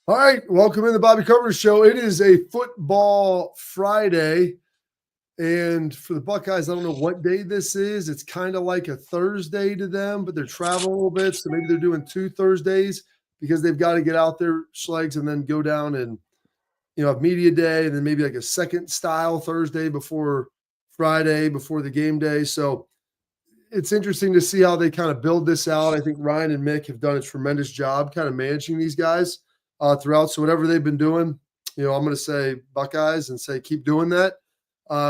All right, welcome in the Bobby Carpenter Show. It is a football Friday, and for the Buckeyes, I don't know what day this is. It's kind of like a Thursday to them, but they're traveling a little bit, so maybe they're doing 2 Thursdays because they've got to get out there, Schlegs, and then go down and have media day, and then maybe like a second style Thursday before Friday, before the game day. So it's interesting to see how they kind of build this out. I think Ryan and Mick have done a tremendous job kind of managing these guys throughout. So whatever they've been doing, I'm going to say Buckeyes and say keep doing that.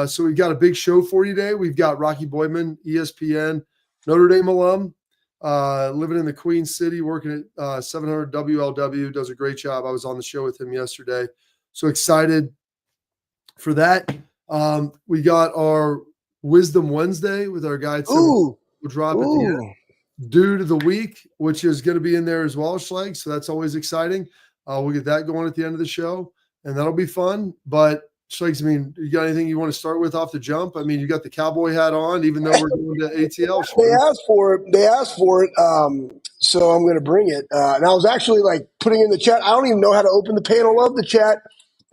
So we've got a big show for you today. We've got Rocky Boiman, ESPN, Notre Dame alum, living in the Queen City, working at 700 WLW, does a great job. I was on the show with him yesterday. So excited for that. We got our Wisdom Wednesday with our guy Tim. We'll drop at the end. Dude of the week, which is going to be in there as well, Schleg. So that's always exciting. We'll get that going at the end of the show, and that'll be fun. But Schlegs, you got anything you want to start with off the jump? You got the cowboy hat on, even though we're going to ATL. They asked for it. So I'm going to bring it. And I was actually putting in the chat. I don't even know how to open the panel of the chat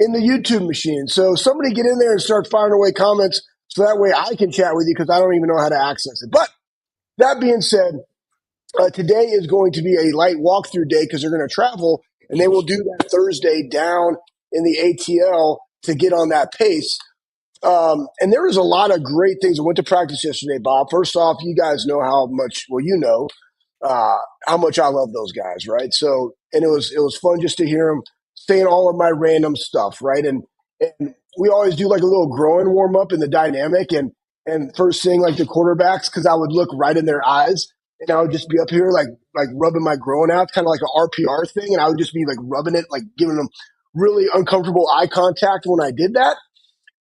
in the YouTube machine. So somebody get in there and start firing away comments so that way I can chat with you because I don't even know how to access it. But that being said, today is going to be a light walkthrough day because they're going to travel, and they will do that Thursday down in the ATL to get on that pace. And there was a lot of great things. I went to practice yesterday, Bob. First off, you guys know how much, how much I love those guys, right? So, and it was fun just to hear them saying all of my random stuff, right? And we always do a little growing warm up in the dynamic, and first thing the quarterbacks, because I would look right in their eyes, and I would just be up here like rubbing my groin out, kind of like an RPR thing, and I would just be rubbing it, giving them really uncomfortable eye contact when I did that.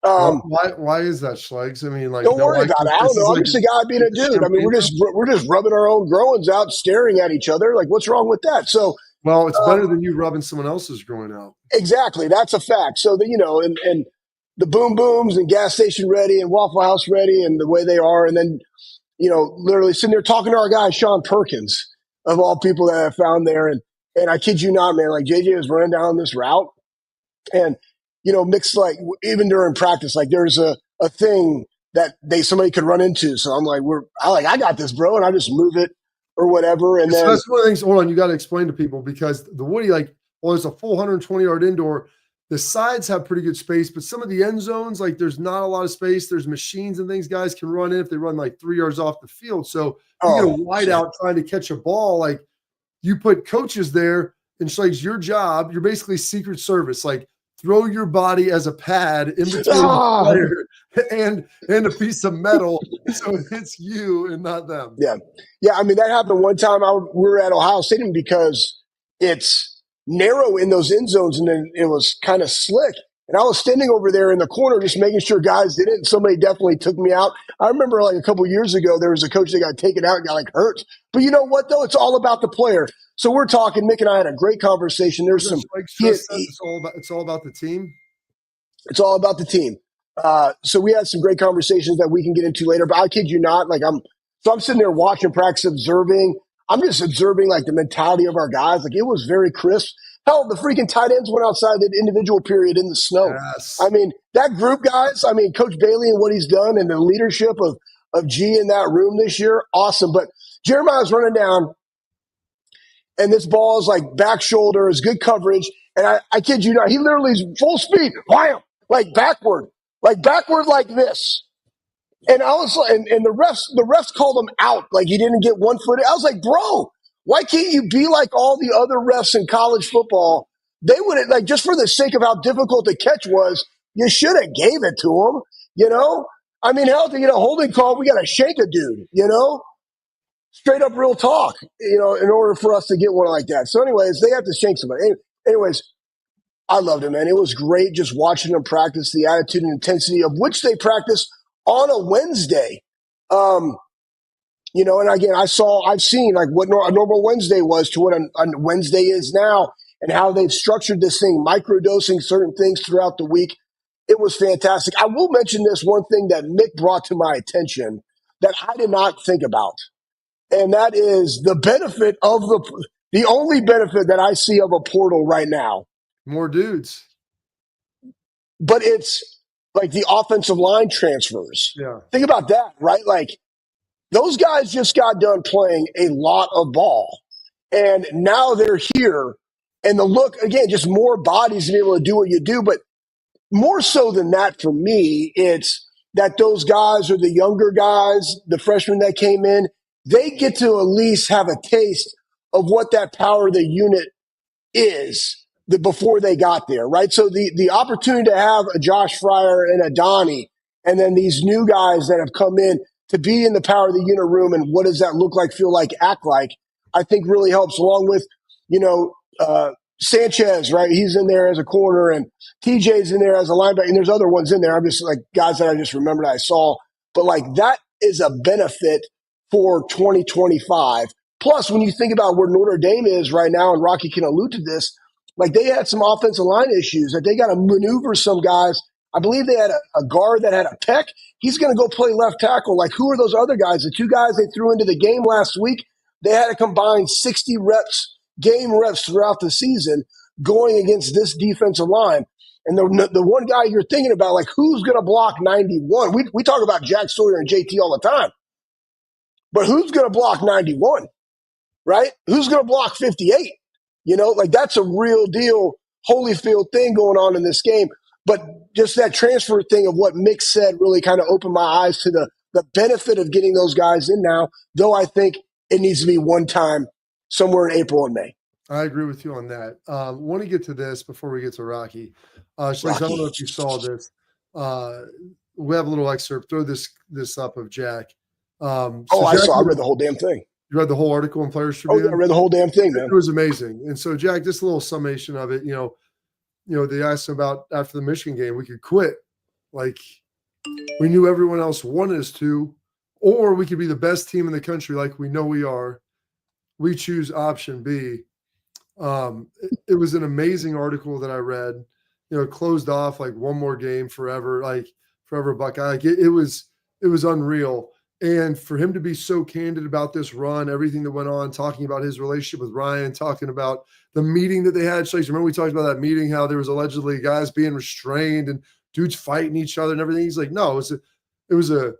Why is that, Schlegs? Don't worry about it. I don't know. I'm just a guy being a dude. We're just rubbing our own groins out, staring at each other. What's wrong with that? So, well, it's better than you rubbing someone else's groin out. Exactly, that's a fact. So and the boom booms and gas station ready and Waffle House ready and the way they are, and then literally sitting there talking to our guy Sean Perkins of all people that I found there, and I kid you not, man, JJ was running down this route, and mixed even during practice, there's a thing that somebody could run into. So I'm I got this, bro, and I just move it or whatever. And then that's one of the things. Hold on, you got to explain to people because the Woody, it's a full 120-yard indoor. The sides have pretty good space, but some of the end zones, there's not a lot of space. There's machines and things guys can run in if they run 3 yards off the field. So you get a wide out trying to catch a ball. You put coaches there, and it's your job. You're basically Secret Service. Throw your body as a pad in between the player and a piece of metal, so it's you and not them. Yeah. That happened one time. We were at Ohio Stadium because it's narrow in those end zones, and then it was kind of slick. And I was standing over there in the corner just making sure guys did it, and somebody definitely took me out. I remember a couple years ago, there was a coach that got taken out and got hurt. But you know what, though? It's all about the player. So we're talking. Mick and I had a great conversation. There's some. It's all about the team. It's all about the team. So we had some great conversations that we can get into later. But I kid you not, I'm sitting there watching practice, observing. I'm just observing the mentality of our guys. It was very crisp. Hell, the freaking tight ends went outside the individual period in the snow. Yes. That group, guys. Coach Bailey and what he's done, and the leadership of G in that room this year, awesome. But Jeremiah's running down. And this ball is back shoulder, is good coverage. And I kid you not, he literally is full speed, wham, backward like this. And I was and the refs called him out, he didn't get 1 foot. I was bro, why can't you be like all the other refs in college football? They would have, just for the sake of how difficult the catch was, you should have gave it to him, hell, to get a holding call, we got to shake a dude, Straight up real talk, in order for us to get one like that. So anyways, they have to shank somebody. Anyways, I loved it, man. It was great just watching them practice, the attitude and intensity of which they practice on a Wednesday. And again, I've seen what a normal Wednesday was to what a Wednesday is now, and how they've structured this thing, microdosing certain things throughout the week. It was fantastic. I will mention this one thing that Mick brought to my attention that I did not think about. And that is the benefit of the only benefit that I see of a portal right now More dudes. But it's like the offensive line transfers. Yeah. Think about that, right? Like those guys just got done playing a lot of ball, and now they're here. And the look, again, just more bodies to be able to do what you do. But more so than that for me, it's that those guys are the younger guys, the freshmen that came in, they get to at least have a taste of what that power of the unit is before they got there, right? So the opportunity to have a Josh Fryer and a Donnie, and then these new guys that have come in to be in the power of the unit room, and what does that look like, feel like, act like, I think really helps, along with, Sanchez, right? He's in there as a corner, and TJ's in there as a linebacker, and there's other ones in there. I'm just like guys that I just remembered I saw. But like that is a benefit for 2025. Plus, when you think about where Notre Dame is right now, and Rocky can allude to this, like they had some offensive line issues that they got to maneuver some guys. I believe they had a guard that had a pec. He's going to go play left tackle. Like, who are those other guys? The two guys they threw into the game last week, they had to combine 60 reps, game reps throughout the season going against this defensive line. And the one guy you're thinking about, like, who's going to block 91? We talk about Jack Sawyer and JT all the time. But who's going to block 91, right? Who's going to block 58? Like that's a real deal Holyfield thing going on in this game. But just that transfer thing of what Mick said really kind of opened my eyes to the benefit of getting those guys in now, though I think it needs to be one time somewhere in April and May. I agree with you on that. Want to get to this before we get to Rocky. Shlegs, I don't know if you saw this. We have a little excerpt. Throw this up of Jack. I read the whole damn thing. You read the whole article in Players Tribune? Oh, I read the whole damn thing, man. It was amazing. And so, Jack, just a little summation of it. They asked him about after the Michigan game, we could quit. Like, we knew everyone else wanted us to, or we could be the best team in the country like we know we are. We choose option B. It was an amazing article that I read. It closed off like one more game forever, like forever Buckeye. Like it was unreal. And for him to be so candid about this run, everything that went on, talking about his relationship with Ryan, talking about the meeting that they had. So remember we talked about that meeting, how there was allegedly guys being restrained and dudes fighting each other and everything. He's like, no, it was a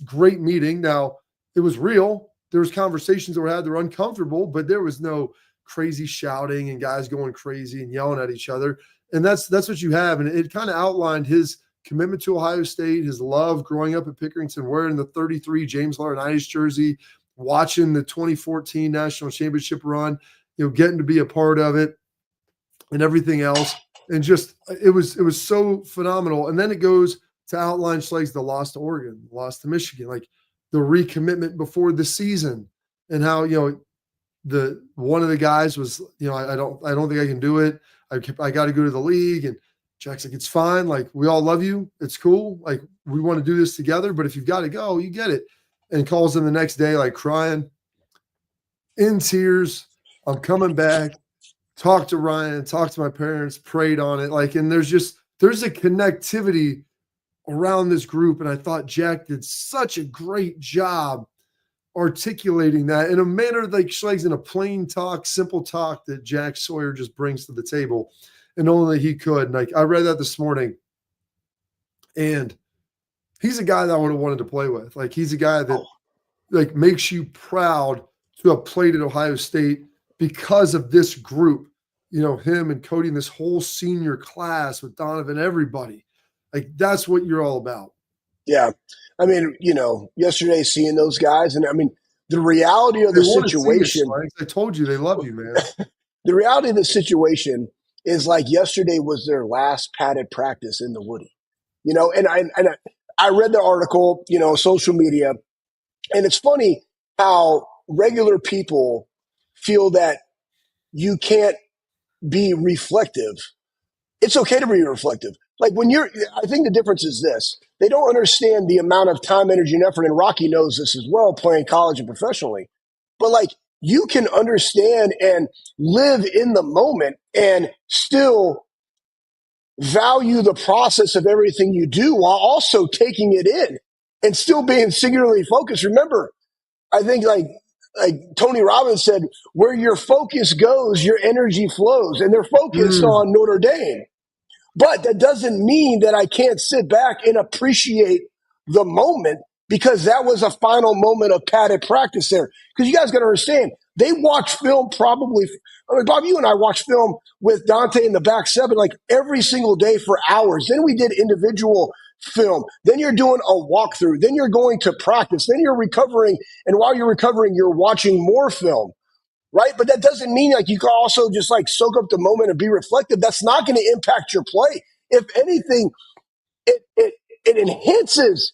great meeting. Now it was real. There was conversations that were had that were uncomfortable, but there was no crazy shouting and guys going crazy and yelling at each other. And that's what you have. And it kind of outlined his commitment to Ohio State, his love growing up at Pickerington, wearing the 33 James Laurinaitis jersey, watching the 2014 national championship run, getting to be a part of it and everything else. And just, it was so phenomenal. And then it goes to outline Schleg's the loss to Oregon, loss to Michigan, like the recommitment before the season and how, the one of the guys was, I don't think I can do it. I got to go to the league. And Jack's like, it's fine. Like, we all love you. It's cool. Like, we want to do this together, but if you've got to go, you get it. And calls him the next day, like crying in tears. I'm coming back. Talked to Ryan, talked to my parents, prayed on it. Like, and there's a connectivity around this group. And I thought Jack did such a great job articulating that in a manner like Schleg's in a plain talk, simple talk that Jack Sawyer just brings to the table. And only he could. And like I read that this morning, and he's a guy that I would have wanted to play with. Like he's a guy that like makes you proud to have played at Ohio State because of this group. Him and Cody and this whole senior class with Donovan, everybody. Like that's what you're all about. Yeah, I mean, yesterday seeing those guys, and I mean the reality of the situation. I told you they love you, man. The reality of the situation is like yesterday was their last padded practice in the Woody, and I read the article, social media, and it's funny how regular people feel that you can't be reflective. It's okay to be reflective. Like I think the difference is this. They don't understand the amount of time, energy, and effort, and Rocky knows this as well, playing college and professionally. But like you can understand and live in the moment and still value the process of everything you do while also taking it in and still being singularly focused. Remember, I think like like Tony Robbins said, where your focus goes, your energy flows. And they're focused on Notre Dame. But that doesn't mean that I can't sit back and appreciate the moment, because that was a final moment of padded practice there. Because you guys got to understand, they watch film probably. I mean, Bob, you and I watch film with Dante in the back seven like every single day for hours. Then we did individual film. Then you're doing a walkthrough. Then you're going to practice. Then you're recovering. And while you're recovering, you're watching more film. Right. But that doesn't mean like you can also just like soak up the moment and be reflective. That's not going to impact your play. If anything, it enhances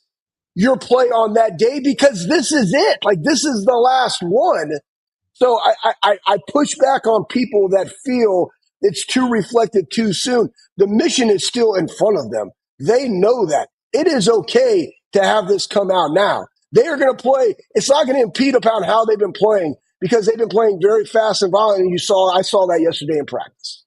your play on that day, because this is it. Like, this is the last one. So I push back on people that feel it's too reflective too soon. The mission is still in front of them. They know that it is okay to have this come out now. They are going to play. It's not going to impede upon how they've been playing, because they've been playing very fast and violent. And I saw that yesterday in practice.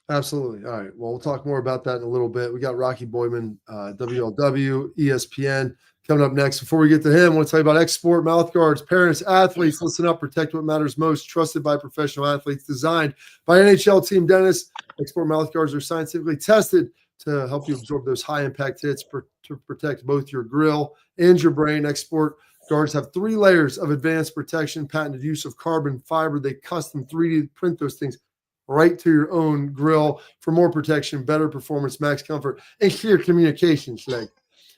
Absolutely. All right. Well, we'll talk more about that in a little bit. We got Rocky Boiman, WLW, ESPN coming up next. Before we get to him, I want to tell you about Export Mouthguards. Parents, athletes, listen up. Protect what matters most. Trusted by professional athletes. Designed by NHL team dentists. Export Mouthguards are scientifically tested to help you absorb those high-impact hits to protect both your grill and your brain. Export guards have 3 layers of advanced protection, patented use of carbon fiber. They custom 3D print those things right to your own grill for more protection, better performance, max comfort, and clear communications.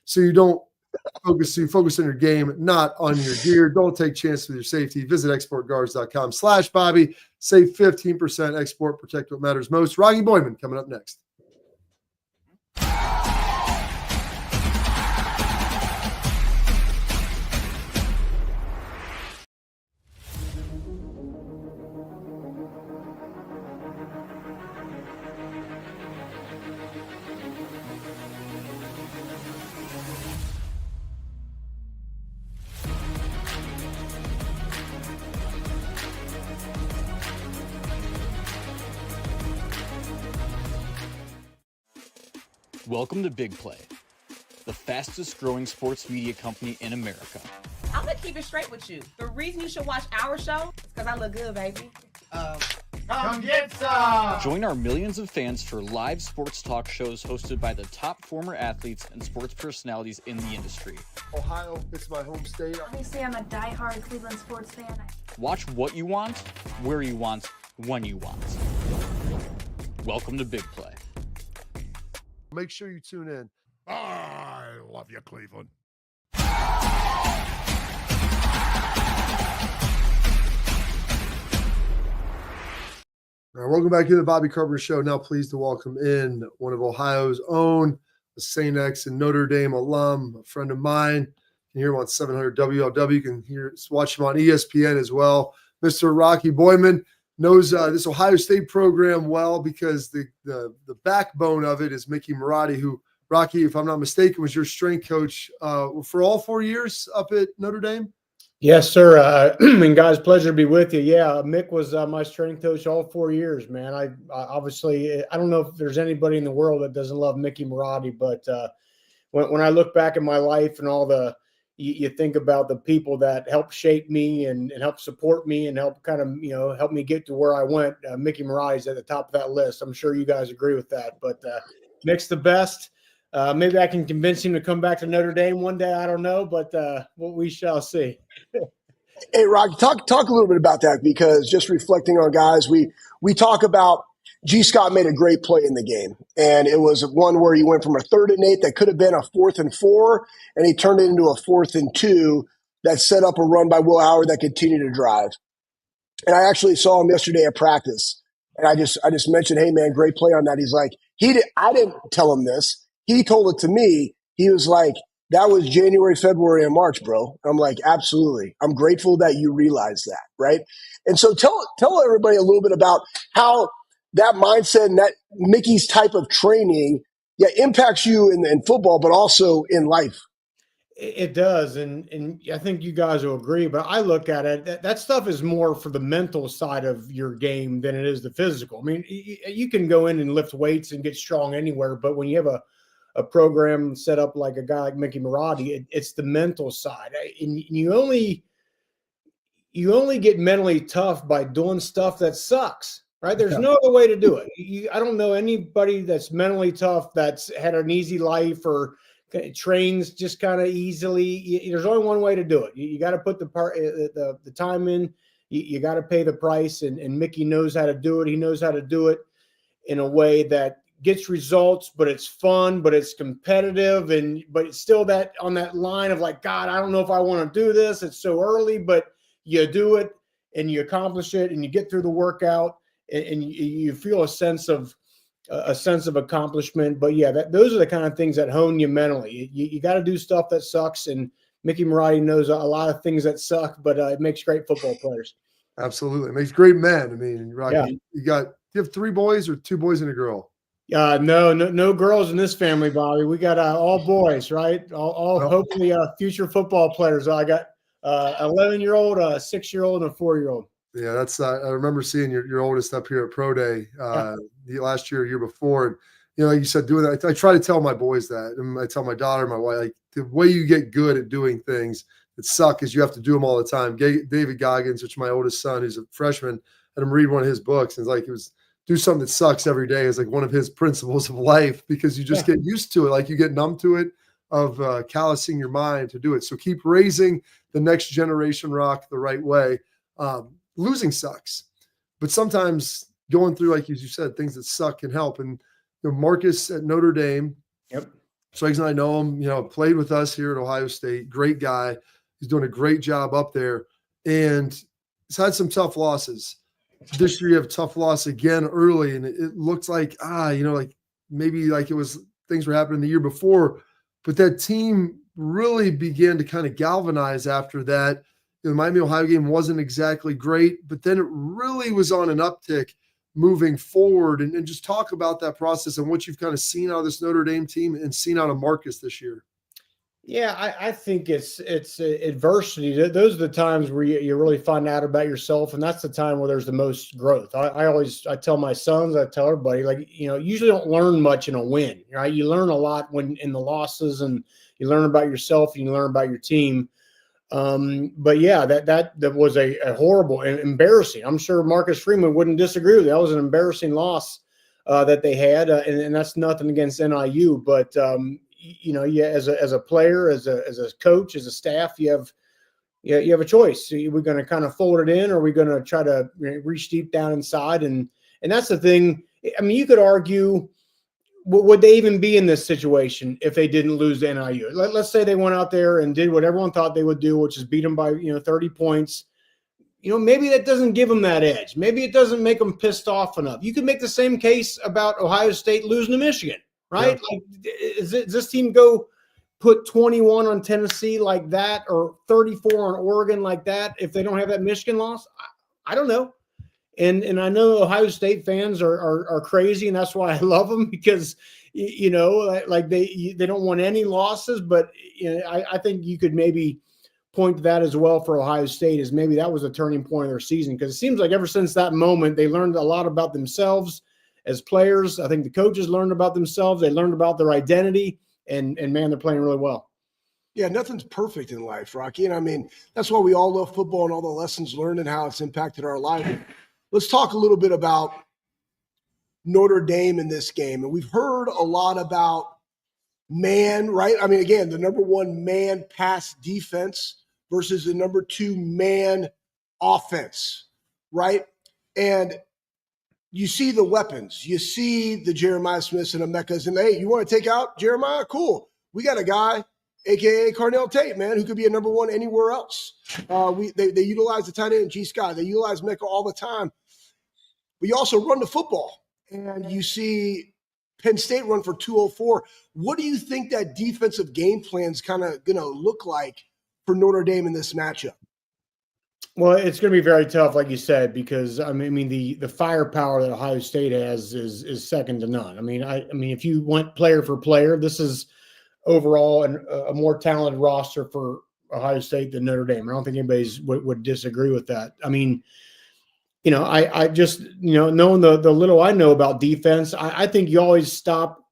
So you don't focus on your game, not on your gear. Don't take chances with your safety. Visit exportguards.com/Bobby. Save 15%. Export, protect what matters most. Rocky Boiman coming up next. Welcome to Big Play, the fastest growing sports media company in America. I'm gonna keep it straight with you. The reason you should watch our show is because I look good, baby. Come get some! Join our millions of fans for live sports talk shows hosted by the top former athletes and sports personalities in the industry. Ohio, it's my home state. Obviously, I'm a diehard Cleveland sports fan. Watch what you want, where you want, when you want. Welcome to Big Play. Make sure you tune in. I love you, Cleveland. All right, welcome back to the Bobby Carpenter Show. Now pleased to welcome in one of Ohio's own, a St. X and Notre Dame alum, a friend of mine. You can hear him on 700 WLW. You can watch him on ESPN as well. Mr. Rocky Boiman knows this Ohio State program well, because the backbone of it is Mickey Marotti, who, Rocky, if I'm not mistaken, was your strength coach for all 4 years up at Notre Dame? Yes, sir. And guys, pleasure to be with you. Yeah, Mick was my strength coach all 4 years, man. I obviously, I don't know if there's anybody in the world that doesn't love Mickey Marotti, but when I look back at my life and all you think about the people that helped shape me and help support me and help kind of, help me get to where I went, Mickey Marotti's at the top of that list. I'm sure you guys agree with that, but Mick's the best. Maybe I can convince him to come back to Notre Dame one day. I don't know, but we shall see. Hey, Rocky, talk a little bit about that, because just reflecting on guys, we talk about G. Scott made a great play in the game, and it was one where he went from a 3rd and 8 that could have been a 4th and 4, and he turned it into a 4th and 2 that set up a run by Will Howard that continued to drive. And I actually saw him yesterday at practice, and I just mentioned, hey man, great play on that. He's like, I didn't tell him this. He told it to me. He was like, that was January, February, and March, bro. I'm like, absolutely. I'm grateful that you realized that, right? And so tell everybody a little bit about how that mindset and that Mickey's type of training impacts you in football, but also in life. It does, and I think you guys will agree, but I look at it, that stuff is more for the mental side of your game than it is the physical. I mean, you can go in and lift weights and get strong anywhere, but when you have a program set up like a guy like Mickey Marotti, it's the mental side. And you only get mentally tough by doing stuff that sucks, right? There's no other way to do it. I don't know anybody that's mentally tough that's had an easy life or trains just kind of easily. There's only one way to do it. You got to put the time in. You got to pay the price, and Mickey knows how to do it. He knows how to do it in a way that gets results, but it's fun, but it's competitive, but it's still that on that line of like, God, I don't know if I want to do this. It's so early, but you do it and you accomplish it and you get through the workout and you feel a sense of accomplishment. But yeah, those are the kind of things that hone you mentally. You got to do stuff that sucks, and Mickey Marotti knows a lot of things that suck, but it makes great football players. Absolutely. It makes great men. I mean, Rocky, Yeah. You have 3 boys or 2 boys and a girl? No girls in this family, Bobby. We got all boys, right? All hopefully future football players. I got 11-year-old, a 6-year-old, and a 4-year-old. Yeah, that's. I remember seeing your oldest up here at Pro Day last year before, and like you said, doing that. I try to tell my boys that, and I tell my daughter, my wife, like the way you get good at doing things that suck is you have to do them all the time. David Goggins, which is my oldest son, who's a freshman, had him read one of his books, and it's like it was. Do something that sucks every day is like one of his principles of life, because you just get used to it. Like you get numb to it of callousing your mind to do it. So keep raising the next generation, Rock, the right way. Losing sucks, but sometimes going through, like as you said, things that suck can help. And Marcus at Notre Dame, Swags and I know him, played with us here at Ohio State, great guy. He's doing a great job up there, and he's had some tough losses. This year you have a tough loss again early, and it looks like like maybe like it was things were happening the year before, but that team really began to kind of galvanize after that. The Miami Ohio game wasn't exactly great, but then it really was on an uptick moving forward. And just talk about that process and what you've kind of seen out of this Notre Dame team and seen out of Marcus this year. Yeah, I think it's adversity. Those are the times where you really find out about yourself, and that's the time where there's the most growth. I tell my sons, I tell everybody, like, usually don't learn much in a win, right? You learn a lot when in the losses, and you learn about yourself and you learn about your team. But yeah, that was a horrible and embarrassing. I'm sure Marcus Freeman wouldn't disagree with that. That was an embarrassing loss that they had, and that's nothing against NIU, but as a player, as a coach, as a staff, you have a choice. So we're going to kind of fold it in, or we're going to try to reach deep down inside. And that's the thing. I mean, you could argue, would they even be in this situation if they didn't lose to NIU? Let's say they went out there and did what everyone thought they would do, which is beat them by 30 points. Maybe that doesn't give them that edge. Maybe it doesn't make them pissed off enough. You could make the same case about Ohio State losing to Michigan. Right? Yeah. Like, does this team go put 21 on Tennessee like that, or 34 on Oregon like that if they don't have that Michigan loss? I don't know. And I know Ohio State fans are crazy, and that's why I love them, because like they don't want any losses. But I think you could maybe point to that as well for Ohio State, is maybe that was a turning point of their season, because it seems like ever since that moment they learned a lot about themselves. As players, I think the coaches learned about themselves. They learned about their identity, and man, they're playing really well. Yeah, nothing's perfect in life, Rocky. And I mean, that's why we all love football and all the lessons learned and how it's impacted our life. Let's talk a little bit about Notre Dame in this game. And we've heard a lot about man, right? I mean, again, the number 1 man pass defense versus the number 2 man offense, right? And you see the weapons. You see the Jeremiah Smiths and Emeka's, and hey, you want to take out Jeremiah? Cool. We got a guy, a.k.a. Carnell Tate, man, who could be a number 1 anywhere else. They utilize the tight end, G. Scott. They utilize Mecca all the time. But you also run the football, and you see Penn State run for 204. What do you think that defensive game plan is kind of going to look like for Notre Dame in this matchup? Well, it's going to be very tough, like you said, because I mean the firepower that Ohio State has is second to none. I mean, if you went player for player, this is overall a more talented roster for Ohio State than Notre Dame. I don't think anybody would disagree with that. I mean, I just knowing the little I know about defense, I think you always stop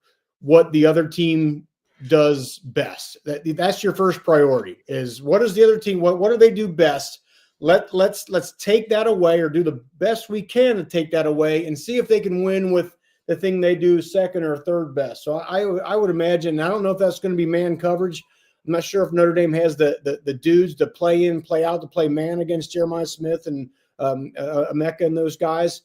what the other team does best. That's your first priority. Is what does the other team? What do they do best? let's take that away, or do the best we can to take that away, and see if they can win with the thing they do second or third best. So I would imagine. I don't know if that's going to be man coverage. I'm not sure if Notre Dame has the dudes to play in, play out, to play man against Jeremiah Smith and Emeka and those guys.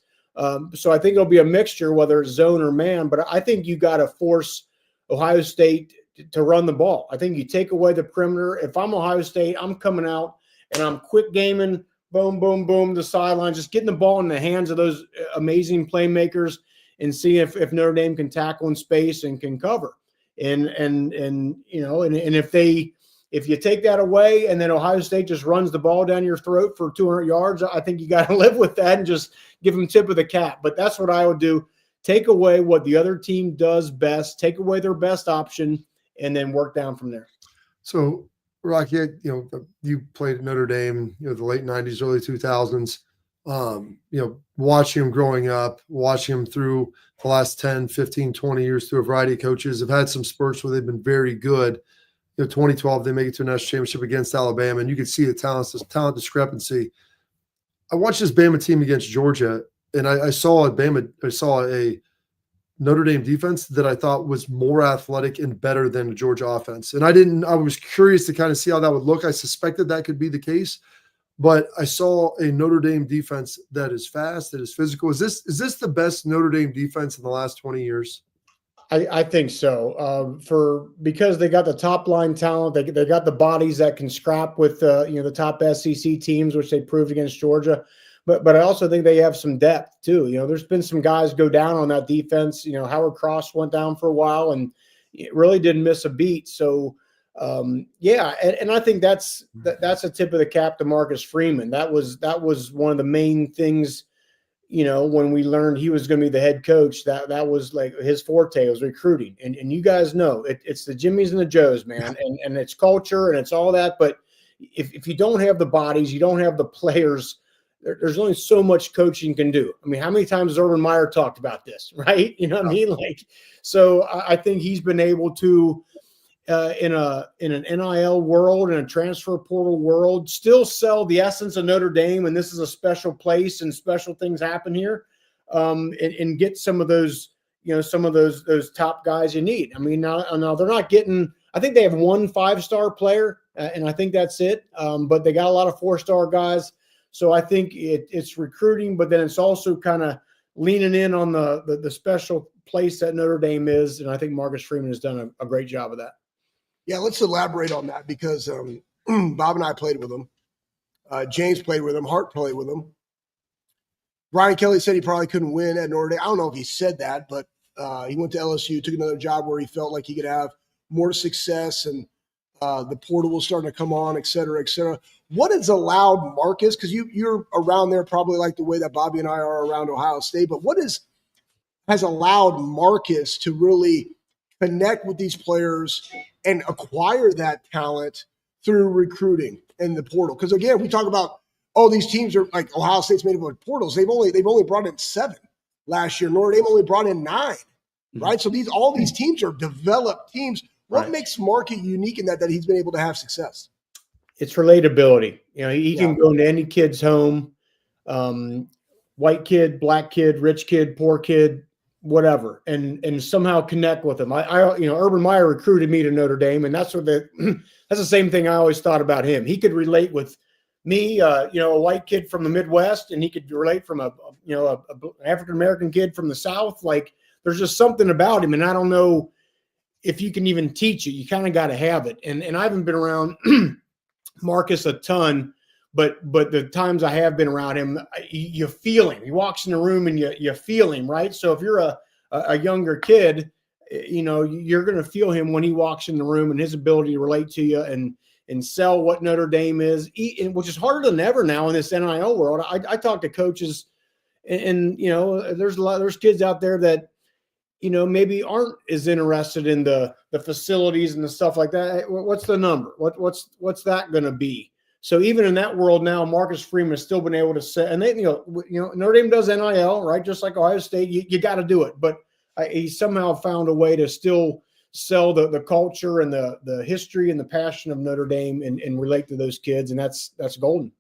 So I think it'll be a mixture, whether it's zone or man. But I think you got to force Ohio State to run the ball. I think you take away the perimeter. If I'm Ohio State, I'm coming out and I'm quick gaming, boom, boom, boom, the sideline, just getting the ball in the hands of those amazing playmakers and see if Notre Dame can tackle in space and can cover. And if you take that away and then Ohio State just runs the ball down your throat for 200 yards, I think you got to live with that and just give them tip of the cap. But that's what I would do. Take away what the other team does best, take away their best option, and then work down from there. So, Rocky, you played at Notre Dame, the late 90s, early 2000s. Watching him growing up, watching him through the last 10, 15, 20 years through a variety of coaches. Have had some spurts where they've been very good. 2012, they make it to a national championship against Alabama, and you could see the talent discrepancy. I watched this Bama team against Georgia, and I saw a Notre Dame defense that I thought was more athletic and better than the Georgia offense. And I was curious to kind of see how that would look. I suspected that could be the case, but I saw a Notre Dame defense that is fast, that is physical. Is this the best Notre Dame defense in the last 20 years? I think so. Because they got the top line talent, they got the bodies that can scrap with the top SEC teams, which they proved against Georgia. But I also think they have some depth too. There's been some guys go down on that defense. Howard Cross went down for a while and it really didn't miss a beat. So and I think that's a tip of the cap to Marcus Freeman. That was one of the main things. When we learned he was going to be the head coach, that was like his forte was recruiting. And you guys know it's the Jimmies and the Joes, man, and it's culture and it's all that. But if you don't have the bodies, you don't have the players, there's only so much coaching can do. I mean, how many times has Urban Meyer talked about this, right? You know what I mean? So I think he's been able to, in an NIL world, in a transfer portal world, still sell the essence of Notre Dame, and this is a special place and special things happen here, and get some of those, those top guys you need. I mean, now they're not getting. I think they have one 5-star player, and I think that's it. But they got a lot of 4-star guys. So I think it's recruiting, but then it's also kind of leaning in on the special place that Notre Dame is, and I think Marcus Freeman has done a great job of that. Yeah, let's elaborate on that because Bob and I played with him. James played with him. Hart played with him. Brian Kelly said he probably couldn't win at Notre Dame. I don't know if he said that, but he went to LSU, took another job where he felt like he could have more success, and the portal was starting to come on, et cetera, et cetera. What has allowed Marcus, because you're around there probably like the way that Bobby and I are around Ohio State, but what has allowed Marcus to really connect with these players and acquire that talent through recruiting in the portal? Because again, we talk about, these teams are like Ohio State's made up of portals. They've only brought in 7 last year. Notre Dame only brought in 9, right? So all these teams are developed teams. What makes Marcus unique in that he's been able to have success? It's relatability. He can go into any kid's home, white kid, black kid, rich kid, poor kid, whatever, and somehow connect with them. Urban Meyer recruited me to Notre Dame, and that's the same thing I always thought about him. He could relate with me, a white kid from the Midwest, and he could relate from a African American kid from the South. Like, there's just something about him, and I don't know if you can even teach it. You kind of got to have it. And I haven't been around Marcus a ton, but the times I have been around him, you feel him. He walks in the room and you feel him, right? So if you're a younger kid, you're going to feel him when he walks in the room, and his ability to relate to you and sell what Notre Dame is, which is harder than ever now in this NIL world. I talk to coaches, and there's kids out there that maybe aren't as interested in the facilities and the stuff like that. What's the number? What's that going to be? So even in that world now, Marcus Freeman has still been able to say, and they, Notre Dame does NIL, right? Just like Ohio State, you got to do it. But he somehow found a way to still sell the culture and the history and the passion of Notre Dame and relate to those kids, and that's golden.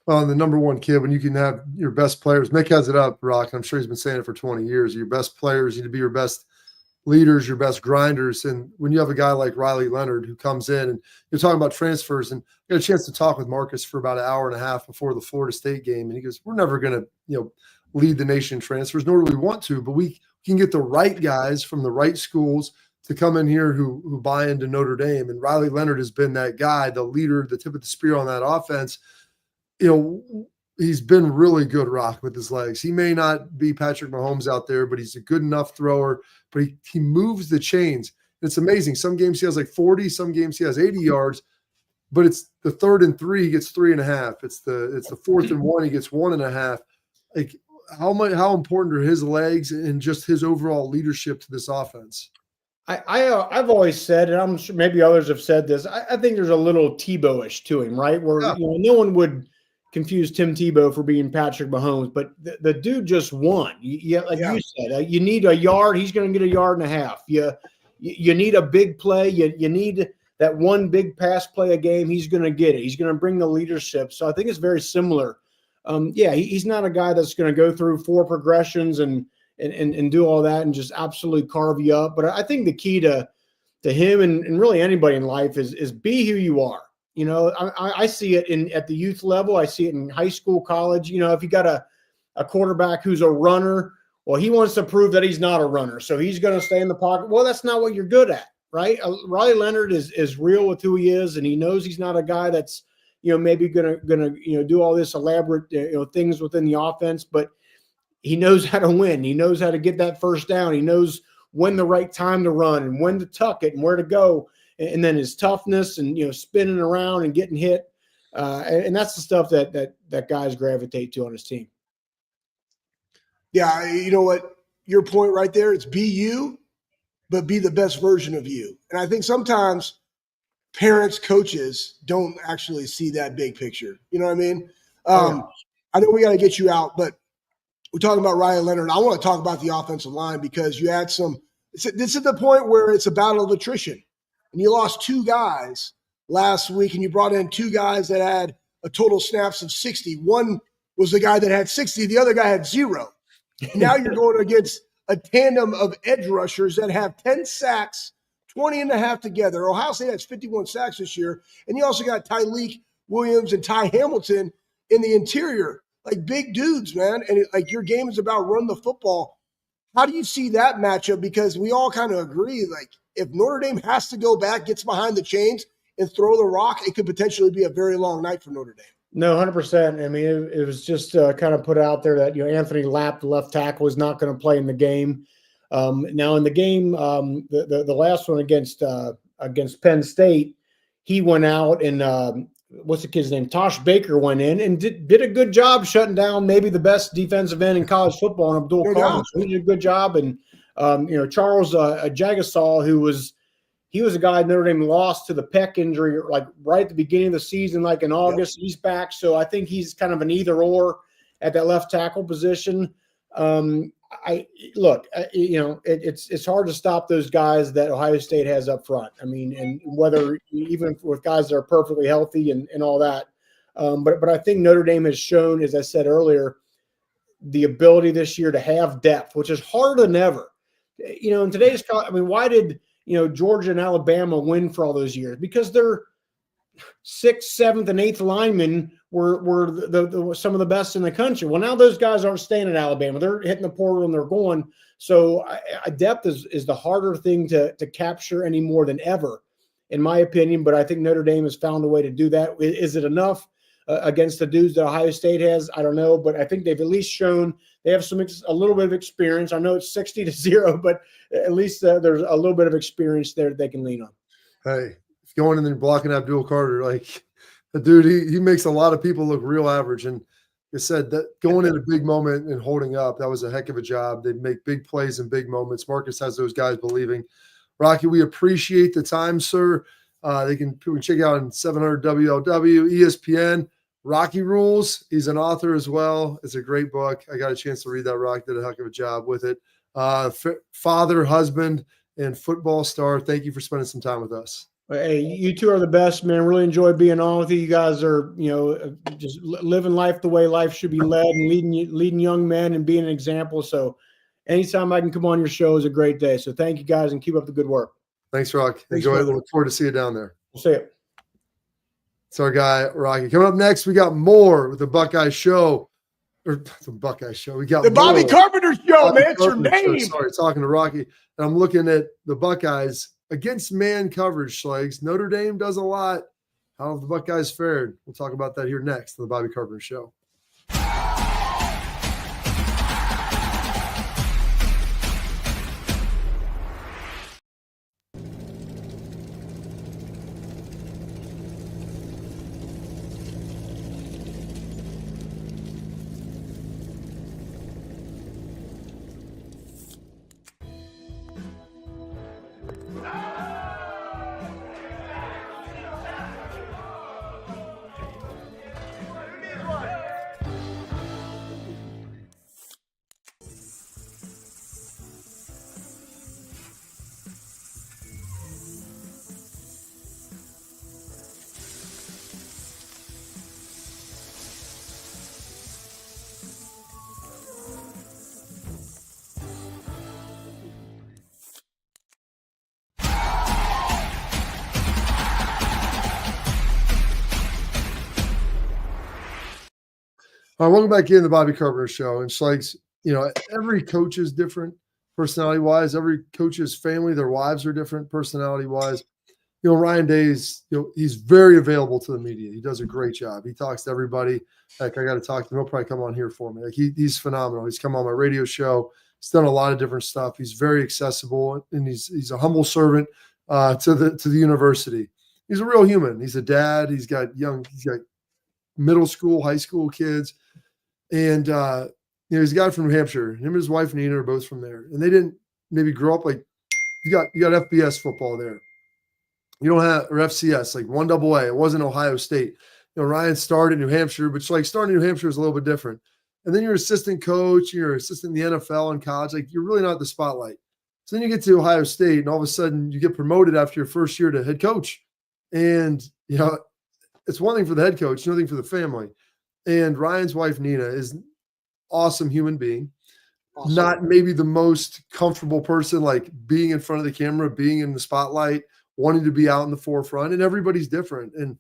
Well, the number one kid, when you can have your best players, Mick has it up, Rock. I'm sure he's been saying it for 20 years. Your best players need to be your best leaders, your best grinders. And when you have a guy like Riley Leonard who comes in, and you're talking about transfers, and I got a chance to talk with Marcus for about an hour and a half before the Florida State game. And he goes, we're never going to, lead the nation in transfers, nor do we want to, but we can get the right guys from the right schools to come in here who buy into Notre Dame. And Riley Leonard has been that guy, the leader, the tip of the spear on that offense. He's been really good, Rock, with his legs. He may not be Patrick Mahomes out there, but he's a good enough thrower. But he moves the chains. It's amazing. Some games he has like 40, some games he has 80 yards. But it's the 3rd and 3, he gets 3.5. It's the 4th and 1, he gets 1.5. Like how important are his legs and just his overall leadership to this offense? I've always said, and I'm sure maybe others have said this, I think there's a little Tebow-ish to him, right? Where no one would confuse Tim Tebow for being Patrick Mahomes, but the dude just won. You said, you need a yard. He's going to get 1.5 yards. You need a big play. You need that one big pass play a game. He's going to get it. He's going to bring the leadership. So I think it's very similar. He's not a guy that's going to go through 4 progressions and do all that and just absolutely carve you up. But I think the key to him and really anybody in life is be who you are. I see it at the youth level. I see it in high school, college. If you got a quarterback who's a runner, well, he wants to prove that he's not a runner. So he's going to stay in the pocket. Well, that's not what you're good at, right? Riley Leonard is real with who he is, and he knows he's not a guy that's, maybe gonna do all this elaborate, things within the offense, but he knows how to win. He knows how to get that first down. He knows when the right time to run and when to tuck it and where to go. And then his toughness and, spinning around and getting hit. And that's the stuff that guys gravitate to on his team. Yeah, you know what? Your point right there, it's be you, but be the best version of you. And I think sometimes parents, coaches don't actually see that big picture. You know what I mean? I know we got to get you out, but we're talking about Riley Leonard. I want to talk about the offensive line because you had this is the point where it's a battle of attrition. And you lost 2 guys last week, and you brought in 2 guys that had a total snaps of 60. One was the guy that had 60. The other guy had 0. Now you're going against a tandem of edge rushers that have 10 sacks, 20.5 together. Ohio State has 51 sacks this year. And you also got Tyleek Williams and Ty Hamilton in the interior. Like big dudes, man. And your game is about run the football. How do you see that matchup? Because we all kind of agree, if Notre Dame has to go back, gets behind the chains, and throw the rock, it could potentially be a very long night for Notre Dame. No, 100%. I mean, it was just kind of put out there that Anthony Lapp, the left tackle, is not going to play in the game. Now, in the game, the last one against Penn State, he went out and what's the kid's name? Tosh Baker went in and did a good job shutting down maybe the best defensive end in college football, and Abdul Carter. He did a good job. And Charles Jagasol, he was a guy Notre Dame lost to the pec injury right at the beginning of the season, in August. Yep. He's back, so I think he's kind of an either or at that left tackle position. It's hard to stop those guys that Ohio State has up front. I mean, and whether even with guys that are perfectly healthy and all that. But I think Notre Dame has shown, as I said earlier, the ability this year to have depth, which is harder than ever. In today's – why did Georgia and Alabama win for all those years? Because their 6th, 7th, and 8th linemen were the some of the best in the country. Well, now those guys aren't staying at Alabama. They're hitting the portal and they're going. So depth is the harder thing to capture any more than ever, in my opinion. But I think Notre Dame has found a way to do that. Is it enough against the dudes that Ohio State has? I don't know, but I think they've at least shown they have a little bit of experience. I know it's 60-0, but at least there's a little bit of experience there that they can lean on. Hey, going in there and blocking Abdul Carter, the dude, he makes a lot of people look real average. And like I said, that going in a big moment and holding up, that was a heck of a job. They make big plays in big moments. Marcus has those guys believing. Rocky, we appreciate the time, sir. They can check out on 700 WLW, ESPN. Rocky Rules. He's an author as well. It's a great book. I got a chance to read that. Rock did a heck of a job with it. Father, husband, and football star. Thank you for spending some time with us. Hey, you two are the best, man. Really enjoy being on with you. You guys are, just living life the way life should be led, and leading young men and being an example. So anytime I can come on your show is a great day. So thank you guys and keep up the good work. Thanks, Rock. Enjoy it. Look forward to see you down there. We'll see you. It's our guy, Rocky. Coming up next, we got more with the Buckeye Show. Or the Buckeye Show. We got the Bobby more. Carpenter Show, man. It's your Carpenter name. Show. Sorry, talking to Rocky. And I'm looking at the Buckeyes against man coverage, Schlegs. Notre Dame does a lot. How have the Buckeyes fared? We'll talk about that here next on the Bobby Carpenter Show. All right, welcome back in the Bobby Carpenter Show. And Schlegs, every coach is different personality-wise. Every coach's family, their wives are different personality-wise. Ryan Day's, he's very available to the media. He does a great job. He talks to everybody. Heck, I got to talk to him. He'll probably come on here for me. Like he's phenomenal. He's come on my radio show. He's done a lot of different stuff. He's very accessible, and he's a humble servant to the university. He's a real human. He's a dad. He's got middle school, high school kids. And, he's a guy from New Hampshire. Him and his wife, Nina, are both from there. And they didn't maybe grow up like you got FBS football there. You don't have, or FCS, like 1AA. It wasn't Ohio State. Ryan started in New Hampshire, but starting in New Hampshire is a little bit different. And then you're assistant coach, you're assistant in the NFL and college. Like you're really not the spotlight. So then you get to Ohio State, and all of a sudden you get promoted after your first year to head coach. And, it's one thing for the head coach, another thing for the family. And Ryan's wife, Nina, is an awesome human being. Awesome. Not maybe the most comfortable person, like being in front of the camera, being in the spotlight, wanting to be out in the forefront. And everybody's different. And,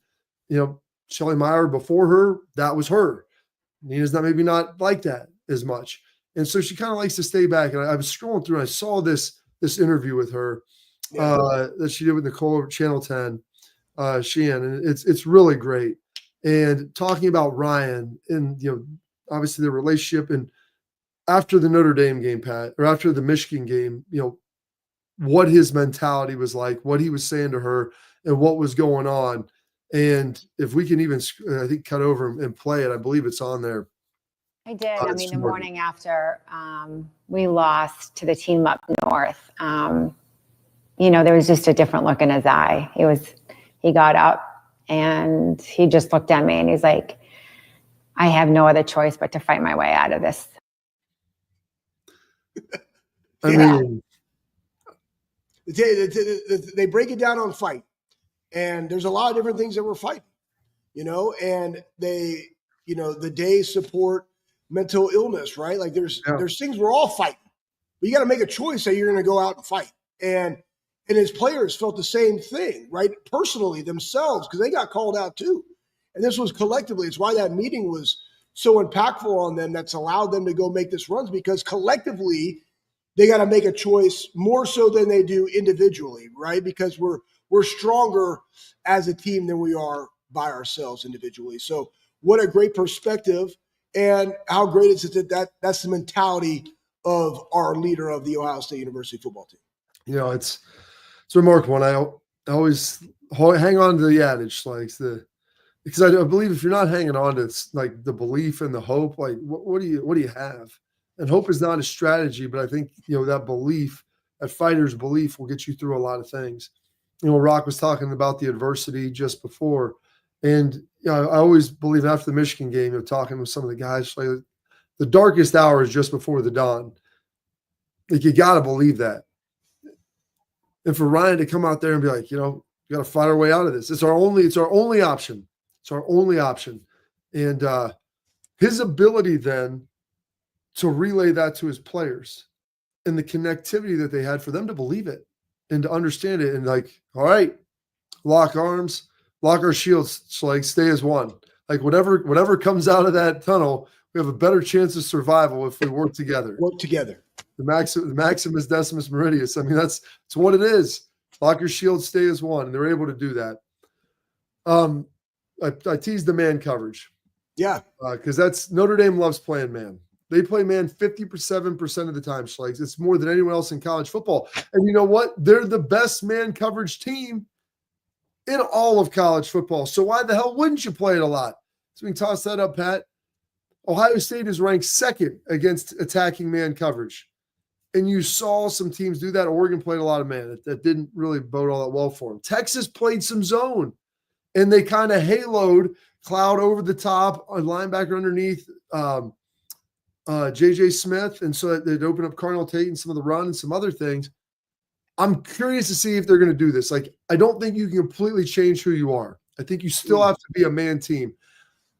Shelly Meyer before her, that was her. Nina's maybe not like that as much. And so she kind of likes to stay back. And I was scrolling through and I saw this interview with her that she did with Nicole over Channel 10. Sheehan, and it's really great. And talking about Ryan and obviously the relationship, and after the Notre Dame game, Pat, or after the Michigan game, what his mentality was like, what he was saying to her, and what was going on. And if we can even, I think, cut over and play it, I believe it's on there. I did. The morning after we lost to the team up north, there was just a different look in his eye. He got up and he just looked at me and he's like, I have no other choice but to fight my way out of this. I mean, they break it down on fight. And there's a lot of different things that we're fighting, and they, the days support mental illness, right? Like there's things we're all fighting, but you got to make a choice that you're going to go out and fight. And his players felt the same thing, right? Personally themselves, because they got called out too. And this was collectively. It's why that meeting was so impactful on them. That's allowed them to go make this runs, because collectively they got to make a choice more so than they do individually, right? Because we're stronger as a team than we are by ourselves individually. So what a great perspective, and how great is it that's the mentality of our leader of the Ohio State University football team. It's remarkable. And I always hang on to the adage, because I believe if you're not hanging on to like the belief and the hope, like what do you have? And hope is not a strategy, but I think that belief, that fighter's belief, will get you through a lot of things. Rock was talking about the adversity just before, and I always believe after the Michigan game, talking with some of the guys, like the darkest hour is just before the dawn. Like you got to believe that. And for Ryan to come out there and be like, We got to find our way out of this. It's our only option. It's our only option. And his ability then to relay that to his players and the connectivity that they had for them to believe it and to understand it and like, all right, lock arms, lock our shields, like stay as one. Like whatever comes out of that tunnel, we have a better chance of survival if we work together. Work together. The Maximus Decimus Meridius. I mean, that's what it is. Lock your shield, stay as one. And they're able to do that. I teased the man coverage. Yeah. Because that's Notre Dame loves playing man. They play man 57% of the time, Schlegs. It's more than anyone else in college football. And you know what? They're the best man coverage team in all of college football. So why the hell wouldn't you play it a lot? So we can toss that up, Pat. Ohio State is ranked second against attacking man coverage. And you saw some teams do that. Oregon played a lot of man. That didn't really bode all that well for them. Texas played some zone. And they kind of haloed cloud over the top, a linebacker underneath J.J. Smith. And so they'd open up Cardinal Tate and some of the run and some other things. I'm curious to see if they're going to do this. Like, I don't think you can completely change who you are. I think you still have to be a man team.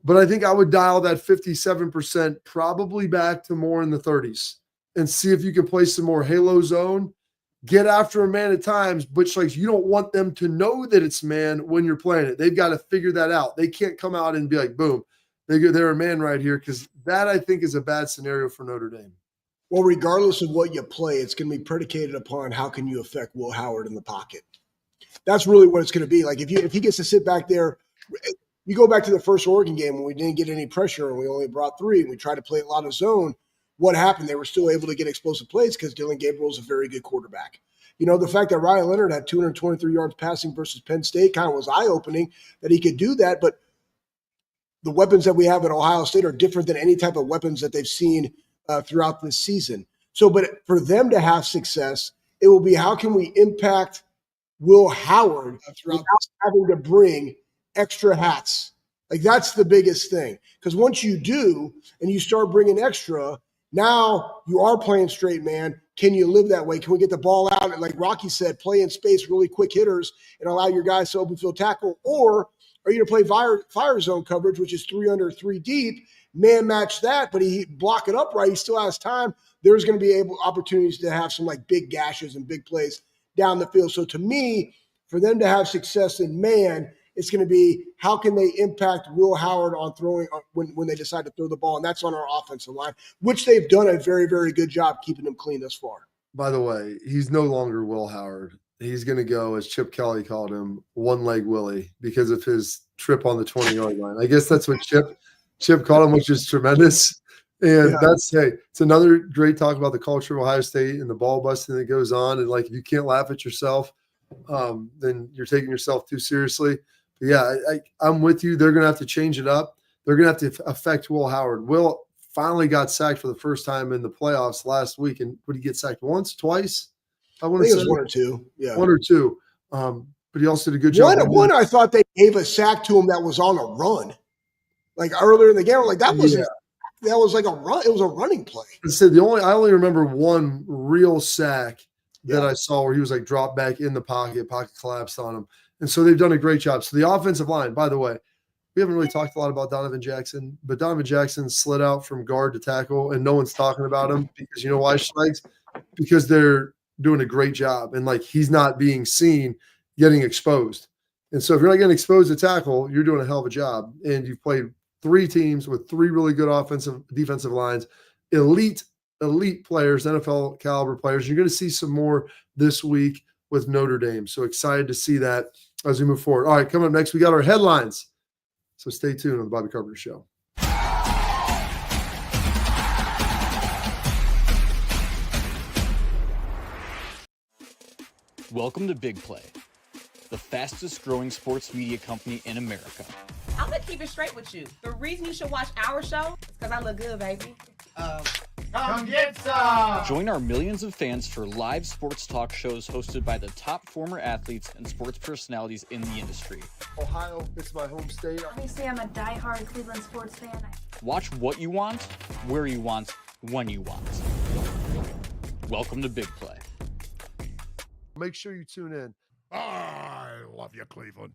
But I think I would dial that 57% probably back to more in the 30s and see if you can play some more halo zone, get after a man at times, which like you don't want them to know that it's man when you're playing it. They've got to figure that out. They can't come out and be like, boom, they're a man right here, because that I think is a bad scenario for Notre Dame. Well, regardless of what you play, it's going to be predicated upon how can you affect Will Howard in the pocket. That's really what it's going to be. Like if he gets to sit back there, you go back to the first Oregon game when we didn't get any pressure and we only brought 3 and we tried to play a lot of zone. What happened? They were still able to get explosive plays because Dylan Gabriel is a very good quarterback. You know, the fact that Ryan Leonard had 223 yards passing versus Penn State kind of was eye-opening that he could do that. But the weapons that we have at Ohio State are different than any type of weapons that they've seen throughout this season. So, but for them to have success, it will be how can we impact Will Howard without having to bring extra hats. Like that's the biggest thing. Because once you do and you start bringing extra, now you are playing straight man. Can you live that way? Can we get the ball out? And like Rocky said, play in space, really quick hitters and allow your guys to open field tackle? Or are you going to play fire zone coverage, which is 3 under 3 deep, man match that, but he block it up right. He still has time. There's going to be opportunities to have some like big gashes and big plays down the field. So to me, for them to have success in man, it's going to be how can they impact Will Howard on throwing when they decide to throw the ball, and that's on our offensive line, which they've done a very, very good job keeping them clean thus far. By the way, he's no longer Will Howard. He's going to go, as Chip Kelly called him, one-leg Willie because of his trip on the 20-yard line. I guess that's what Chip called him, which is tremendous. And it's another great talk about the culture of Ohio State and the ball busting that goes on. And like, if you can't laugh at yourself, then you're taking yourself too seriously. But yeah, I'm with you. They're going to have to change it up. They're going to have to affect Will Howard. Will finally got sacked for the first time in the playoffs last week. And would he get sacked once, twice? I think it was 1 or 2. Yeah. 1 or 2. But he also did a good job. One, I thought they gave a sack to him that was on a run. Like earlier in the game, like that wasn't that was like a run. It was a running play. I only remember one real sack that I saw where he was like dropped back in the pocket collapsed on him. And so they've done a great job. So the offensive line, by the way, we haven't really talked a lot about Donovan Jackson, but Donovan Jackson slid out from guard to tackle, and no one's talking about him because you know why, Schlegs? Because they're doing a great job, and like he's not being seen getting exposed. And so if you're not getting exposed to tackle, you're doing a hell of a job. And you've played 3 teams with 3 really good offensive, defensive lines, elite players, NFL caliber players. You're going to see some more this week with Notre Dame. So excited to see that as we move forward. All right, coming up next, we got our headlines. So stay tuned on the Bobby Carpenter Show. Welcome to Big Play, the fastest growing sports media company in America. I'm gonna keep it straight with you. The reason you should watch our show is because I look good, baby. Come get some! Join our millions of fans for live sports talk shows hosted by the top former athletes and sports personalities in the industry. Ohio, it's my home state. Obviously, I'm a diehard Cleveland sports fan. Watch what you want, where you want, when you want. Welcome to Big Play. Make sure you tune in. I love you, Cleveland.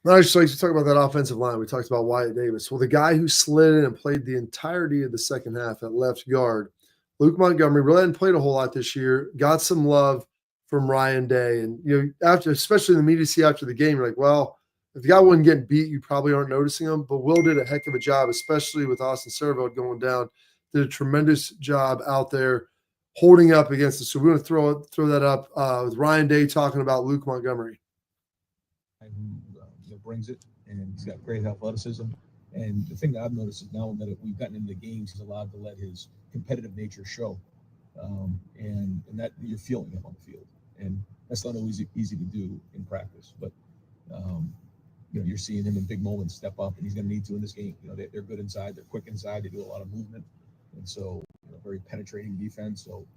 Nice. Like to talk about that offensive line. We talked about Wyatt Davis. Well, the guy who slid in and played the entirety of the second half at left guard, Luke Montgomery, really hadn't played a whole lot this year. Got some love from Ryan Day, and after, especially in the media see after the game, you're like, well, if the guy wasn't getting beat, you probably aren't noticing him. But Will did a heck of a job, especially with Austin Serveld going down. Did a tremendous job out there holding up against us. So we're going to throw that up with Ryan Day talking about Luke Montgomery. Brings it, and he's got great athleticism. And the thing that I've noticed is now that we've gotten into the games, he's allowed to let his competitive nature show, and that you're feeling him on the field, and that's not always easy to do in practice. But you're seeing him in big moments step up, and he's going to need to in this game. They're good inside, they're quick inside, they do a lot of movement, and so very penetrating defense. So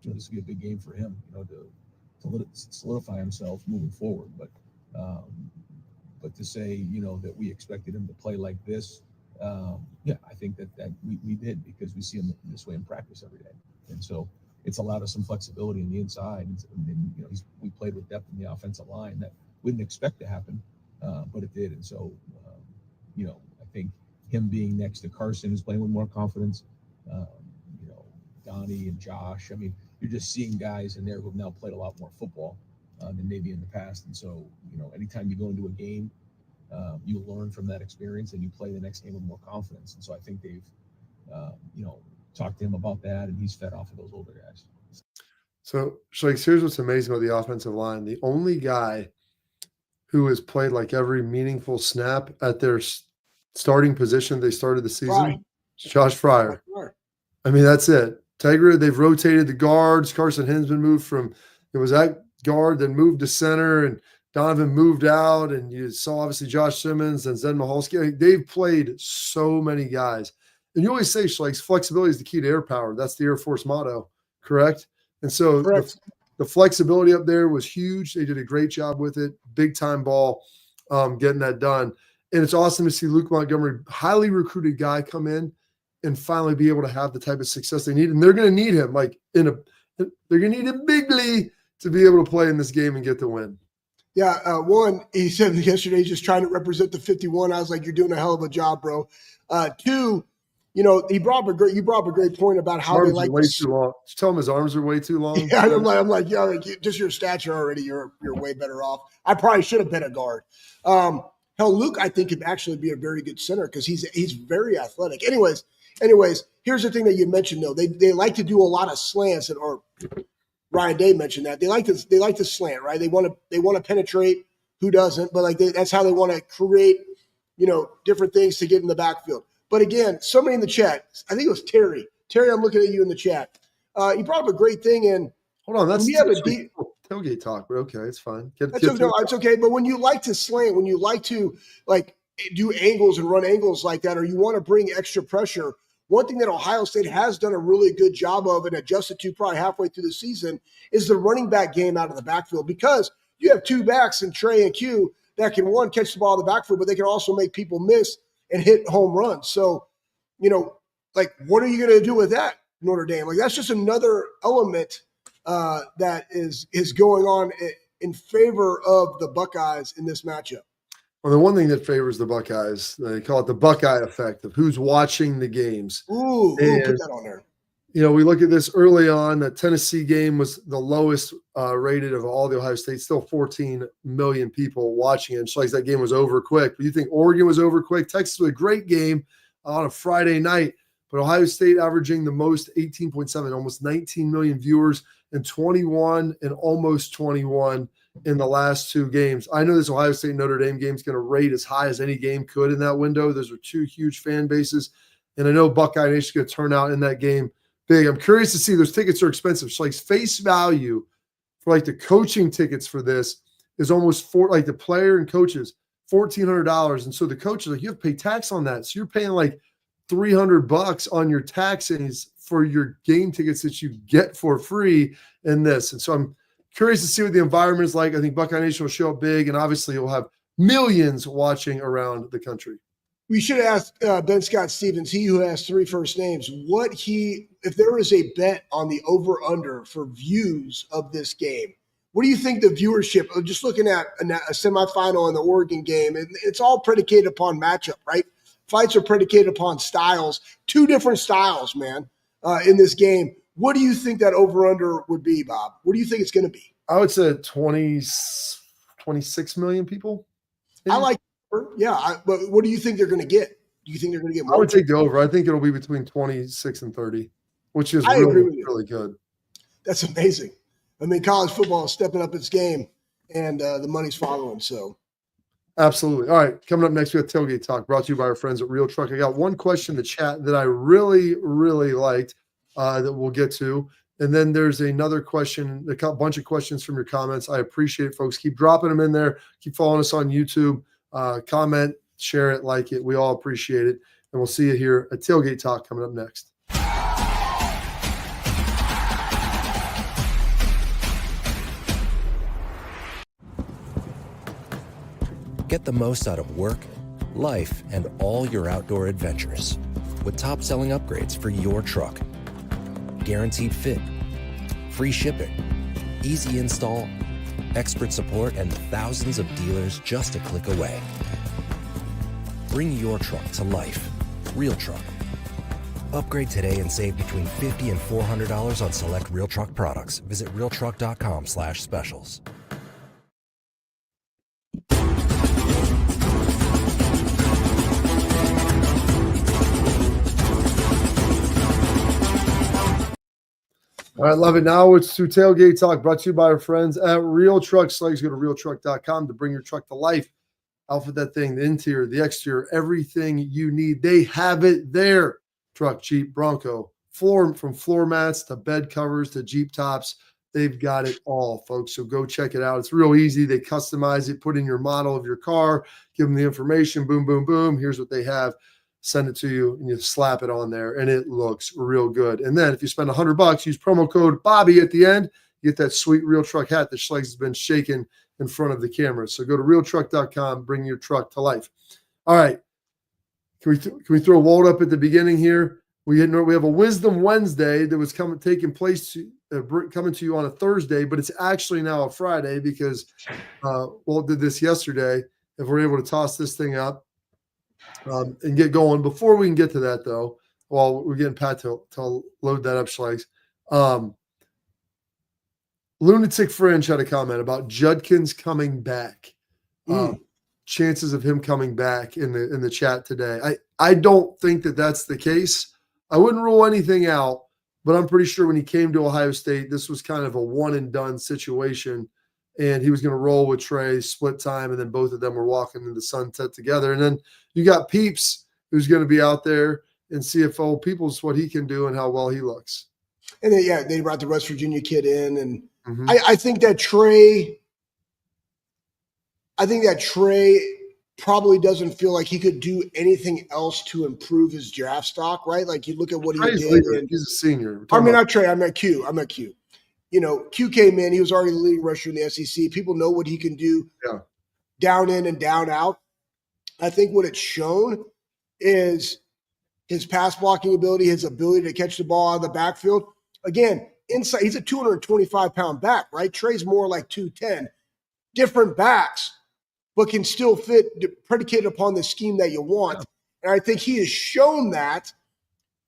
this will be a big game for him, to solidify himself moving forward. But to say, that we expected him to play like this, I think that we did, because we see him this way in practice every day. And so it's allowed us some flexibility in the inside. And we played with depth in the offensive line that we didn't expect to happen, but it did. And so, I think him being next to Carson, who's playing with more confidence, Donnie and Josh, you're just seeing guys in there who have now played a lot more football than maybe in the past. And so, anytime you go into a game, you learn from that experience and you play the next game with more confidence. And so I think they've, talked to him about that, and he's fed off of those older guys. So here's what's amazing about the offensive line. The only guy who has played like every meaningful snap at their starting position they started the season is Josh Fryer. That's it. Tegra, they've rotated the guards. Carson Hinsman moved from, it was that guard, then moved to center, and Donovan moved out, and you saw obviously Josh Simmons and Zen Mahalski. They've played so many guys. And you always say, Schleich, flexibility is the key to air power. That's the Air Force motto, correct? And so the flexibility up there was huge. They did a great job with it. Big time ball, getting that done. And it's awesome to see Luke Montgomery, highly recruited guy, come in and finally be able to have the type of success they need. And they're going to need him, they're going to need him bigly to be able to play in this game and get the win. Yeah, one, he said yesterday he's just trying to represent the 51. I was like, you're doing a hell of a job, bro. Two, you brought up a great point about how they like way too long. Just tell him his arms are way too long. Yeah, I'm like, just your stature already, you're way better off. I probably should have been a guard. Hell, Luke, I think, could actually be a very good center because he's very athletic. Anyways, here's the thing that you mentioned though. They like to do a lot of slants, or Ryan Day mentioned that they like to slant, right? They want to penetrate. Who doesn't? But that's how they want to create, different things to get in the backfield. But again, somebody in the chat, I think it was Terry. Terry, I'm looking at you in the chat. He brought up a great thing. And hold on, that's tailgate talk, but okay, it's fine. It's okay. But when you like to slant, when you like to do angles and run angles like that, or you want to bring extra pressure, one thing that Ohio State has done a really good job of and adjusted to probably halfway through the season is the running back game out of the backfield, because you have two backs in Trey and Q that can, one, catch the ball in the backfield, but they can also make people miss and hit home runs. So, what are you going to do with that, Notre Dame? That's just another element that is going on in favor of the Buckeyes in this matchup. Well, the one thing that favors the Buckeyes, they call it the Buckeye effect of who's watching the games. Ooh, put that on there. We look at this early on. That Tennessee game was the lowest rated of all the Ohio State. Still 14 million people watching it. It's like that game was over quick. But you think Oregon was over quick? Texas was a great game on a Friday night. But Ohio State averaging the most, 18.7, almost 19 million viewers, and 21 and almost 21 in the last two games. I know this Ohio State Notre Dame game is going to rate as high as any game could in that window. Those are two huge fan bases. And I know Buckeye Nation is going to turn out in that game big. I'm curious to see, those tickets are expensive. So like face value for like the coaching tickets for this is almost like the player and coaches, $1,400. And so the coach is like, you have to pay tax on that. So you're paying like $300 on your taxes for your game tickets that you get for free in this. And so I'm curious to see what the environment is like. I think Buckeye Nation will show up big, and obviously you'll have millions watching around the country. We should ask Ben Scott Stevens, he who has 3 first names, if there is a bet on the over-under for views of this game, what do you think the viewership of just looking at a semifinal in the Oregon game? And it's all predicated upon matchup, right? Fights are predicated upon styles, 2 different styles, man, in this game. What do you think that over-under would be, Bob? What do you think it's going to be? I would say 26 million people. I like, but what do you think they're going to get? Do you think they're going to get more? I would take the over. I think it'll be between 26 and 30, which is really good. That's amazing. I mean, college football is stepping up its game, and the money's following. So, absolutely. All right, coming up next, we have Tailgate Talk, brought to you by our friends at Real Truck. I got one question in the chat that I really, really liked that we'll get to. And then there's another question, a bunch of questions from your comments. I appreciate it, folks. Keep dropping them in there. Keep following us on YouTube. Comment, share it, like it. We all appreciate it. And we'll see you here at Tailgate Talk coming up next. Get the most out of work, life, and all your outdoor adventures with top-selling upgrades for your truck. Guaranteed fit, free shipping, easy install, expert support, and thousands of dealers just a click away. Bring your truck to life. Real Truck. Upgrade today and save between $50 and $400 on select Real Truck products. Visit realtruck.com/specials. All right, love it. Now it's to Tailgate Talk, brought to you by our friends at Real Truck Slugs. Go to realtruck.com to bring your truck to life. Outfit that thing, the interior, the exterior, everything you need. They have it there. Truck, Jeep, Bronco, from floor mats to bed covers to Jeep tops. They've got it all, folks. So go check it out. It's real easy. They customize it, put in your model of your car, give them the information. Boom, boom, boom. Here's what they have. Send it to you, and you slap it on there, and it looks real good. And then if you spend $100, use promo code Bobby at the end, you get that sweet Real Truck hat that Schlegs has been shaking in front of the camera. So go to realtruck.com, bring your truck to life. All right. Can we throw Walt up at the beginning here? We have a Wisdom Wednesday that was coming to you on a Thursday, but it's actually now a Friday because Walt did this yesterday. If we're able to toss this thing up and get going. Before we can get to that, though, while we're getting Pat to load that up, Schlegs, Lunatic Fringe had a comment about Judkins coming back. Chances of him coming back in the chat today. I don't think that that's the case. I wouldn't rule anything out, but I'm pretty sure when he came to Ohio State, this was kind of a one and done situation, and he was going to roll with Trey, split time, and then both of them were walking in the sunset together. And then you got Peeps, who's going to be out there and see if old Peoples what he can do and how well he looks. And then, they brought the West Virginia kid in, and I think that Trey probably doesn't feel like he could do anything else to improve his draft stock, right? Like you look at what he did. He's a senior. I mean, not Trey. I meant Q. Q came in. He was already the leading rusher in the SEC. People know what he can do down in and down out. I think what it's shown is his pass blocking ability, his ability to catch the ball out of the backfield. Again, inside, he's a 225-pound back, right? Trey's more like 210. Different backs, but can still fit predicated upon the scheme that you want. And I think he has shown that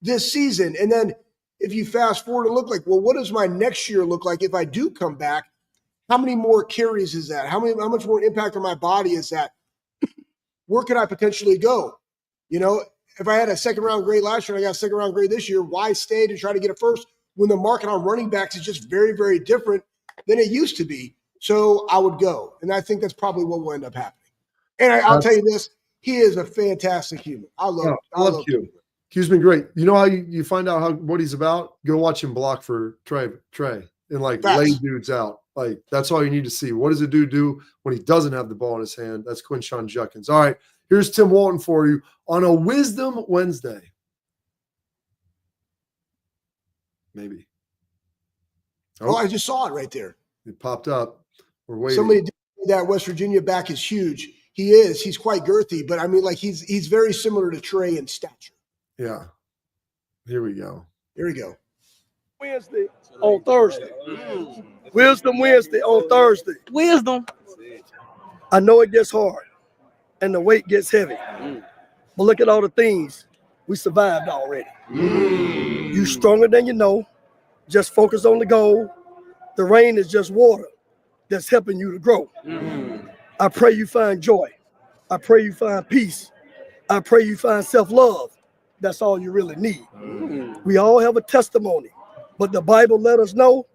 this season. And then if you fast forward and look like, well, what does my next year look like if I do come back? How many more carries is that? How much more impact on my body is that? Where could I potentially go? If I had a second-round grade last year and I got a second-round grade this year, why stay to try to get a first when the market on running backs is just very, very different than it used to be? So I would go. And I think that's probably what will end up happening. And I'll tell you this, he is a fantastic human. I love Q. Q's been great. You know how you find out what he's about? Go watch him block for Trey and like lay dudes out. Like that's all you need to see. What does a dude do when he doesn't have the ball in his hand? That's Quinshon Judkins. All right, here's Tim Walton for you on a Wisdom Wednesday. Maybe. Oh, I just saw it right there. It popped up. We're waiting. Somebody did that West Virginia back is huge. He is. He's quite girthy, but I mean, like he's very similar to Trey in stature. Yeah. Here we go. Here we go. Wednesday on Thursday. Wisdom Wednesday on Thursday. Wisdom. I know it gets hard and the weight gets heavy. But look at all the things we survived already. You stronger than you know. Just focus on the goal. The rain is just water that's helping you to grow. I pray you find joy. I pray you find peace. I pray you find self-love. That's all you really need. We all have a testimony, but the Bible let us know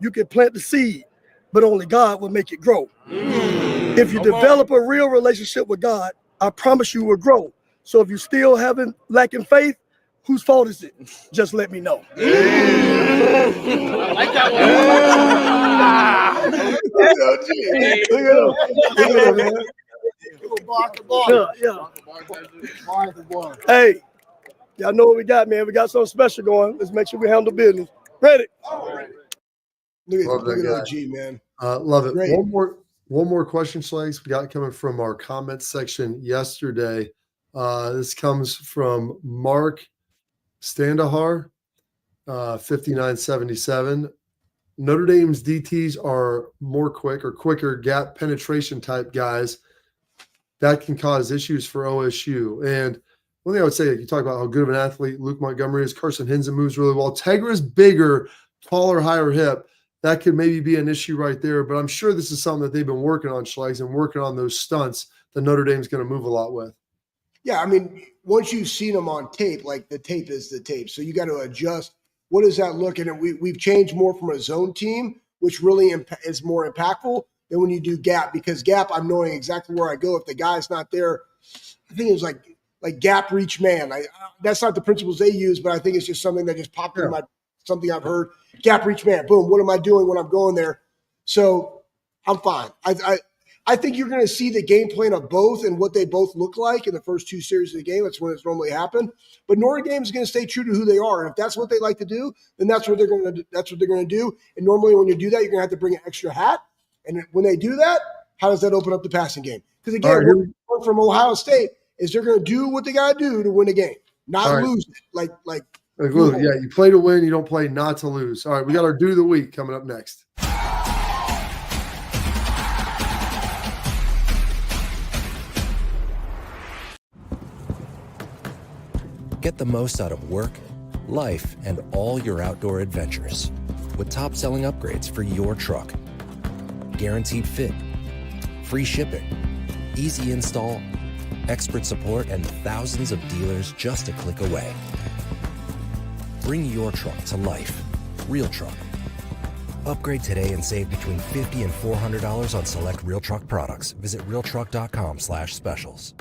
you can plant the seed, but only God will make it grow. If you develop a real relationship with God, I promise you will grow. So if you still lacking faith, whose fault is it? Just let me know. I like that one. Hey, y'all know what we got, man. We got something special going. Let's make sure we handle business. Ready? Look at OG, man. Love it. Great. One more question, Slags. We got coming from our comments section yesterday. This comes from Mark Standahar, 5977. Notre Dame's DTs are quicker gap penetration type guys. That can cause issues for OSU. And one thing I would say, you talk about how good of an athlete Luke Montgomery is. Carson Hinson moves really well. Tegra's bigger, taller, higher hip. That could maybe be an issue right there. But I'm sure this is something that they've been working on, Schlags, and working on those stunts that Notre Dame's going to move a lot with. Yeah, I mean, once you've seen them on tape, like the tape is the tape. So you got to adjust. What does that look? And we've changed more from a zone team, which really is more impactful than when you do gap. Because gap, I'm knowing exactly where I go. If the guy's not there, I think it was like gap reach man. That's not the principles they use, but I think it's just something that just popped in something I've heard. Gap reach man. Boom. What am I doing when I'm going there? So I'm fine. I think you're going to see the game plan of both and what they both look like in the first two series of the game. That's when it's normally happened. But Notre Dame is going to stay true to who they are, and if that's what they like to do, then that's what they're going to do. That's what they're going to do. And normally, when you do that, you're going to have to bring an extra hat. And when they do that, how does that open up the passing game? Because again, what we learned from Ohio State is they're going to do what they got to do to win a game, not lose it. Like you play to win. You don't play not to lose. All right, we got our Do of the Week coming up next. Get the most out of work, life, and all your outdoor adventures with top-selling upgrades for your truck. Guaranteed fit, free shipping, easy install, expert support, and thousands of dealers just a click away. Bring your truck to life. Real Truck. Upgrade today and save between $50 and $400 on select Real Truck products. Visit realtruck.com/specials.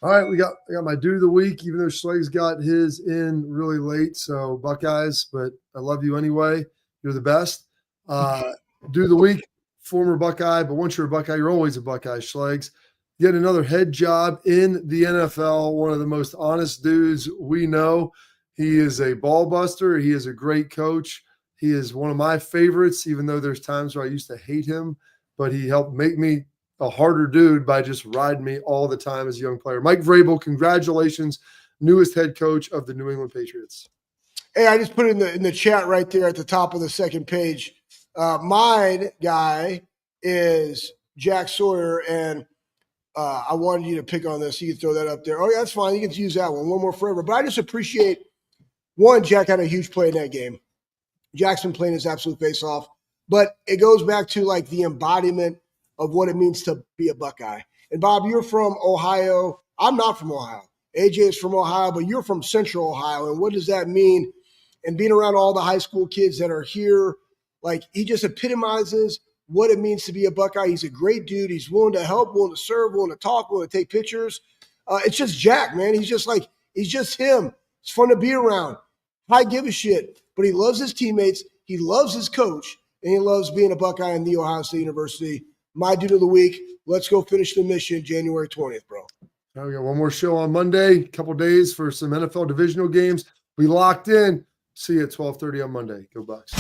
All right, I got my Do of the Week, even though Schlags got his in really late. So Buckeyes, but I love you anyway. You're the best. Do of the Week, former Buckeye, but once you're a Buckeye, you're always a Buckeye, Schlags. Yet another head job in the NFL, one of the most honest dudes we know. He is a ball buster. He is a great coach. He is one of my favorites, even though there's times where I used to hate him, but he helped make me a harder dude by just riding me all the time as a young player. Mike Vrabel, congratulations, newest head coach of the New England Patriots. Hey, I just put it in the chat right there at the top of the second page. My guy is Jack Sawyer, and I wanted you to pick on this. You can throw that up there. Oh, yeah, that's fine. You can use that one more forever. But I just appreciate, one, Jack had a huge play in that game. Jackson playing his absolute face off. But it goes back to like the embodiment of what it means to be a Buckeye. And Bob, you're from Ohio. I'm not from Ohio. AJ is from Ohio, but you're from Central Ohio. And what does that mean? And being around all the high school kids that are here, like he just epitomizes what it means to be a Buckeye. He's a great dude. He's willing to help, willing to serve, willing to talk, willing to take pictures. It's just Jack, man. He's just him. It's fun to be around. I give a shit, but he loves his teammates. He loves his coach, and he loves being a Buckeye in The Ohio State University. My dude of the week. Let's go finish the mission January 20th, bro. We got one more show on Monday, a couple days for some NFL divisional games. We locked in. See you at 12:30 on Monday. Go Bucks.